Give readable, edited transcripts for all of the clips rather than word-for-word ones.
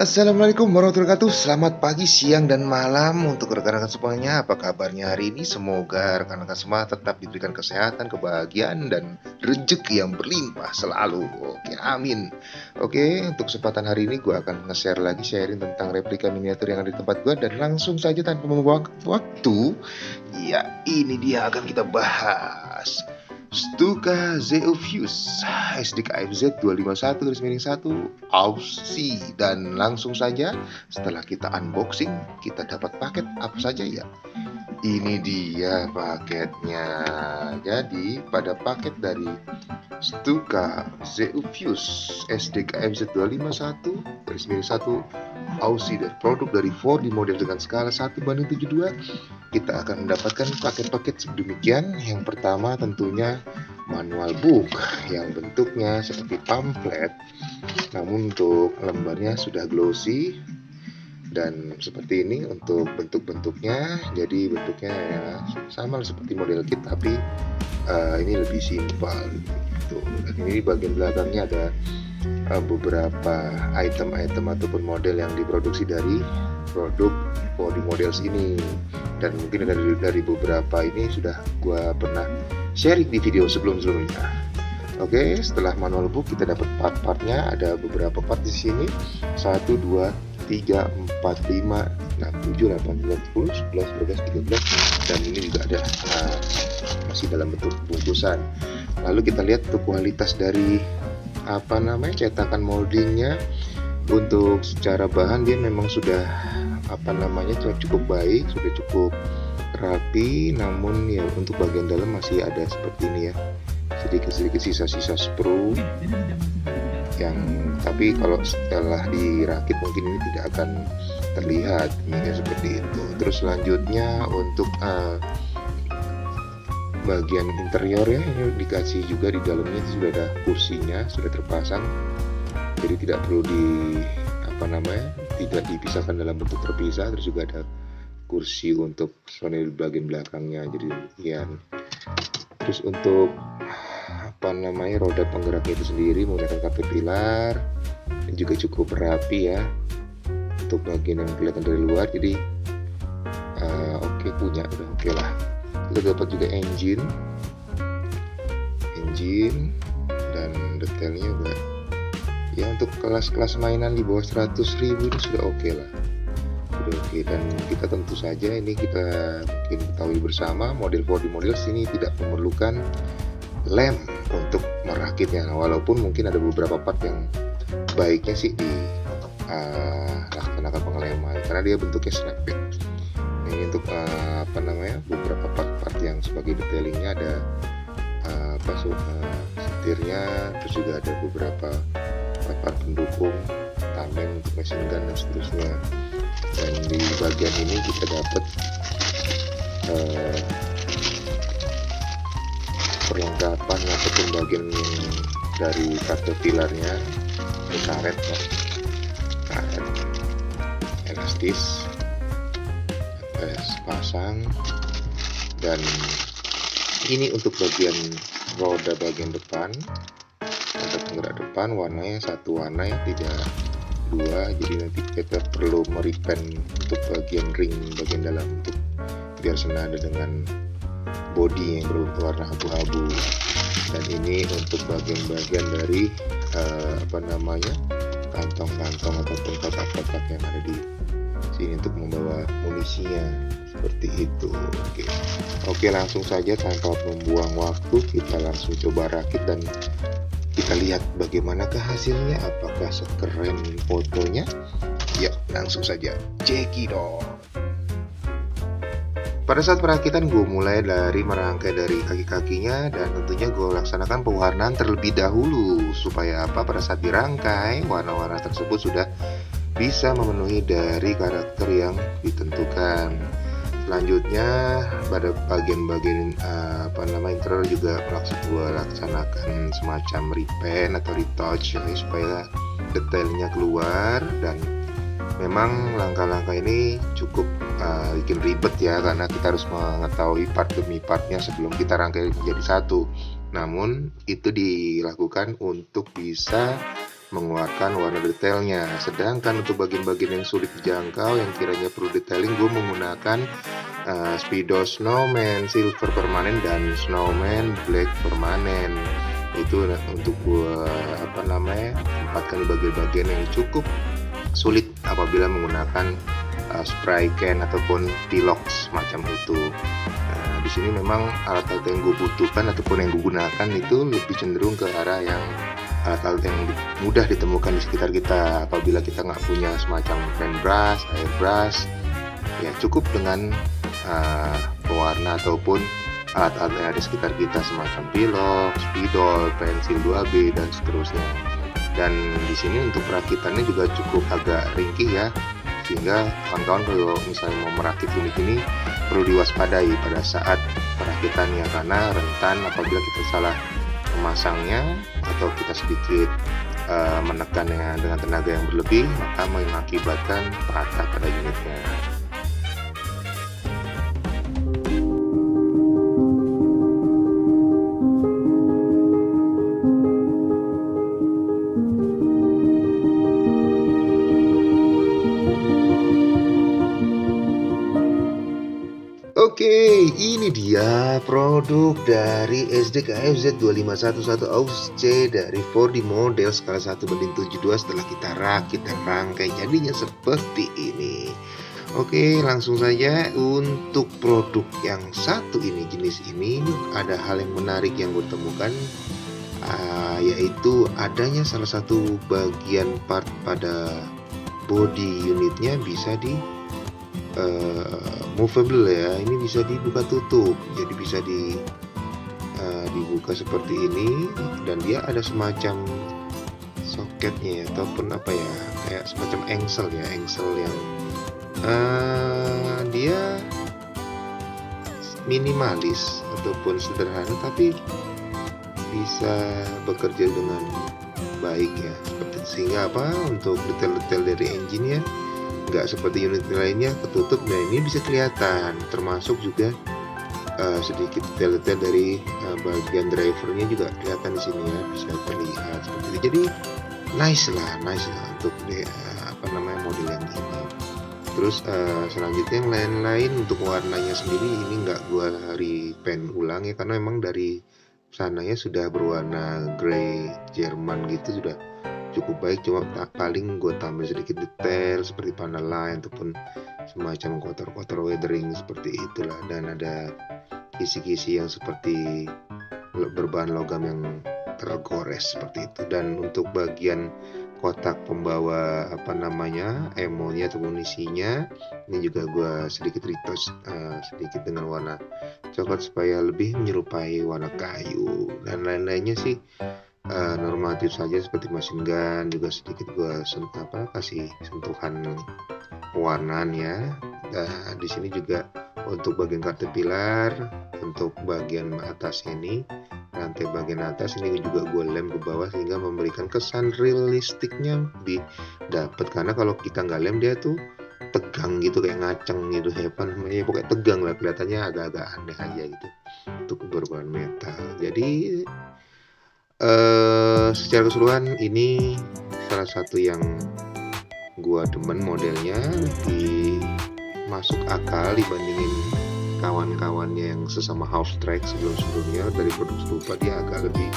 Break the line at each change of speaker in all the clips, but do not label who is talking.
Assalamualaikum warahmatullahi wabarakatuh. Selamat pagi, siang, dan malam untuk rekan-rekan semuanya. Apa kabarnya hari ini? Semoga rekan-rekan semua tetap diberikan kesehatan, kebahagiaan, dan rezeki yang berlimpah selalu. Oke, amin. Oke, untuk kesempatan hari ini gue akan nge-share lagi, sharing tentang replika miniatur yang ada di tempat gue. Dan langsung saja tanpa membuang waktu, ya ini dia akan kita bahas. Stuka Zeophius SDKFZ 251-1 Aussie. Dan langsung saja setelah kita unboxing, kita dapat paket apa saja ya. Ini dia paketnya. Jadi pada paket dari Stuka Zeophius SDKFZ 251-1 Aussie dan produk dari Ford di model dengan skala 1:72, kita akan mendapatkan paket-paket sedemikian. Yang pertama tentunya manual book yang bentuknya seperti pamflet, namun untuk lembarnya sudah glossy dan seperti ini untuk bentuk-bentuknya. Jadi bentuknya ya sama seperti model kit, tapi ini lebih simpel gitu. Dan ini bagian belakangnya ada beberapa item-item ataupun model yang diproduksi dari produk body models ini, dan mungkin dari beberapa ini sudah gua pernah sharing di video sebelum-sebelumnya. Oke, setelah manual book kita dapat part-partnya. Ada beberapa part di sini, 1, 2, 3, 4, 5, 6, 7, 8, 9, 10, 11, 12, 13, dan ini juga ada masih dalam bentuk bungkusan. Lalu kita lihat untuk kualitas dari cetakan moldingnya. Untuk secara bahan dia memang sudah cukup baik, sudah cukup rapi, namun ya untuk bagian dalam masih ada seperti ini ya, sedikit-sedikit sisa-sisa sprue yang tapi kalau setelah dirakit mungkin ini tidak akan terlihat ya, seperti itu. Terus selanjutnya untuk bagian interior ya, ini dikasih juga di dalamnya sudah ada kursinya, sudah terpasang, jadi tidak perlu tidak dipisahkan dalam bentuk terpisah. Terus juga ada kursi untuk sound di bagian belakangnya, jadi demikian. Terus untuk roda penggeraknya itu sendiri menggunakan caterpillar dan juga cukup rapi ya untuk bagian yang kelihatan dari luar. Jadi udah oke lah. Kita dapat juga engine dan detailnya juga ya, untuk kelas-kelas mainan di bawah 100.000 ini sudah oke lah, sudah oke. Dan kita tentu saja ini kita mungkin ketahui bersama, model body model sini tidak memerlukan lem untuk merakitnya, walaupun mungkin ada beberapa part yang baiknya sih di laksanakan pengeleman karena dia bentuknya snapback. Ini untuk beberapa part-part yang sebagai detailingnya ada setirnya, terus juga ada beberapa part pendukung, tameng untuk machine gun dan seterusnya. Dan di bagian ini kita dapat perlengkapan ataupun bagian dari caterpillarnya, karet elastis pasang. Dan ini untuk bagian roda bagian depan, roda penggerak depan, warnanya satu warna ya, tidak dua. Jadi nanti kita perlu meripen untuk bagian ring bagian dalam untuk biar senada dengan body yang berwarna abu-abu. Dan ini untuk bagian-bagian dari kantong-kantong ataupun kotak-kotak yang ada di sini untuk membawa munisinya, seperti itu. Oke, langsung saja tanpa membuang waktu kita langsung coba rakit dan kita lihat bagaimanakah hasilnya, apakah sekeren fotonya. Ya, langsung saja cekidot. Pada saat perakitan gue mulai dari merangkai dari kaki-kakinya, dan tentunya gue laksanakan pewarnaan terlebih dahulu supaya pada saat dirangkai warna-warna tersebut sudah bisa memenuhi dari karakter yang ditentukan. Selanjutnya pada bagian-bagian interior juga gue laksanakan semacam repaint atau retouch ya, supaya detailnya keluar. Dan memang langkah-langkah ini cukup bikin ribet ya, karena kita harus mengetahui part demi partnya sebelum kita rangkai menjadi satu. Namun itu dilakukan untuk bisa mengeluarkan warna detailnya. Sedangkan untuk bagian-bagian yang sulit dijangkau yang kiranya perlu detailing, gue menggunakan Speedo Snowman Silver permanen dan Snowman Black permanen. Itu untuk gue tempatkan di bagian-bagian yang cukup sulit apabila menggunakan spray can ataupun pilox semacam itu. Di sini memang alat-alat yang gue butuhkan ataupun yang gue gunakan itu lebih cenderung ke arah yang alat-alat yang mudah ditemukan di sekitar kita. Apabila kita nggak punya semacam paintbrush, airbrush, ya cukup dengan pewarna ataupun alat-alat yang ada di sekitar kita semacam pilox, spidol, pensil 2B dan seterusnya. Dan di sini untuk perakitannya juga cukup agak ringkih ya, sehingga kawan-kawan kalau misalnya mau merakit unit ini perlu diwaspadai pada saat perakitannya, karena rentan apabila kita salah memasangnya atau kita sedikit menekannya dengan tenaga yang berlebih, maka mengakibatkan patah pada unitnya. Oke, ini dia produk dari SDKF Z2511 AUX C dari 4D model skala 1:72 setelah kita rakit dan rangkai jadinya seperti ini. Oke, langsung saja untuk produk yang satu ini, jenis ini ada hal yang menarik yang gue temukan, yaitu adanya salah satu bagian part pada body unitnya bisa di movable ya. Ini bisa dibuka tutup, jadi bisa dibuka seperti ini, dan dia ada semacam soketnya ataupun kayak semacam engsel yang dia minimalis ataupun sederhana tapi bisa bekerja dengan baik ya, sehingga untuk detail-detail dari engine-nya nggak seperti unit lainnya ketutup, dan ini bisa kelihatan, termasuk juga sedikit detail-detail dari bagian drivernya juga kelihatan di sini ya, bisa terlihat seperti itu. Jadi nice lah untuk model yang ini. Terus selanjutnya yang lain-lain untuk warnanya sendiri ini nggak gua repaint ulang ya, karena memang dari sananya sudah berwarna grey Jerman gitu, sudah cukup baik. Cuma paling gue tambah sedikit detail seperti panel line ataupun semacam kotor-kotor weathering seperti itulah, dan ada kisi-kisi yang seperti berbahan logam yang tergores seperti itu. Dan untuk bagian kotak pembawa ammo-nya atau munisinya, ini juga gue sedikit retouch sedikit dengan warna coklat supaya lebih menyerupai warna kayu, dan lain-lainnya sih normatif saja seperti machine gun. Juga sedikit gue kasih sentuhan pewarnaan ya. Di sini juga untuk bagian caterpillar, untuk bagian atasnya ini, rantai bagian atas ini juga gue lem ke bawah sehingga memberikan kesan realistiknya didapat, karena kalau kita nggak lem dia tuh tegang gitu, kayak ngaceng gitu ya, pokoknya tegang lah, kelihatannya agak-agak aneh aja gitu untuk berbahan metal. Jadi secara keseluruhan ini salah satu yang gua demen modelnya, lebih masuk akal dibandingin kawan-kawannya yang sesama house track sebelumnya. Dari produk serupa dia agak lebih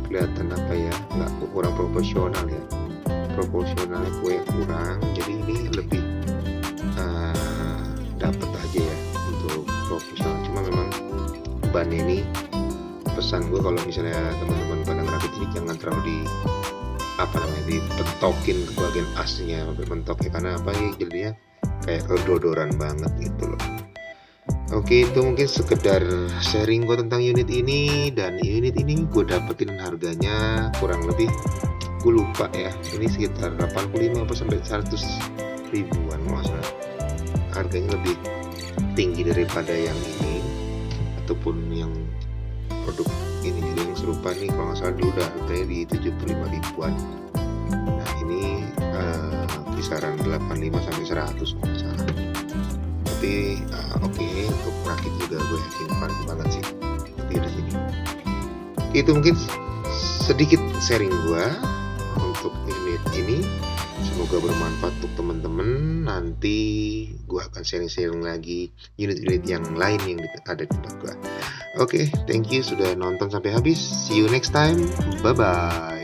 kelihatan nggak kurang proporsionalnya kurang, jadi ini lebih dapat aja ya untuk profesional. Cuma memang ban ini, pesan gue kalau misalnya teman-teman pada ngerakit ini jangan terlalu dipentokin ke bagian asnya sampai mentok ya, karena jadinya kayak kedodoran banget gitu loh. Oke, itu mungkin sekedar sharing gue tentang unit ini, dan unit ini gue dapetin harganya kurang lebih, gue lupa ya, ini sekitar 85 sampai 100 ribuan masalah. Harganya lebih tinggi daripada yang ini ataupun yang produk ini. Jadi yang serupa nih kalau nggak salah dulu udah harganya di 75 ribuan. Nah ini kisaran 85 sampai 100 kalau nggak salah. Tapi oke, untuk rakit juga gue yakin banget sih. Tapi udah sini. Itu mungkin sedikit sharing gue untuk ini ini. Semoga bermanfaat untuk teman-teman. Nanti gue akan sharing-sharing lagi unit-unit yang lain yang ada di tempat gue. Oke, thank you sudah nonton sampai habis. See you next time. Bye-bye.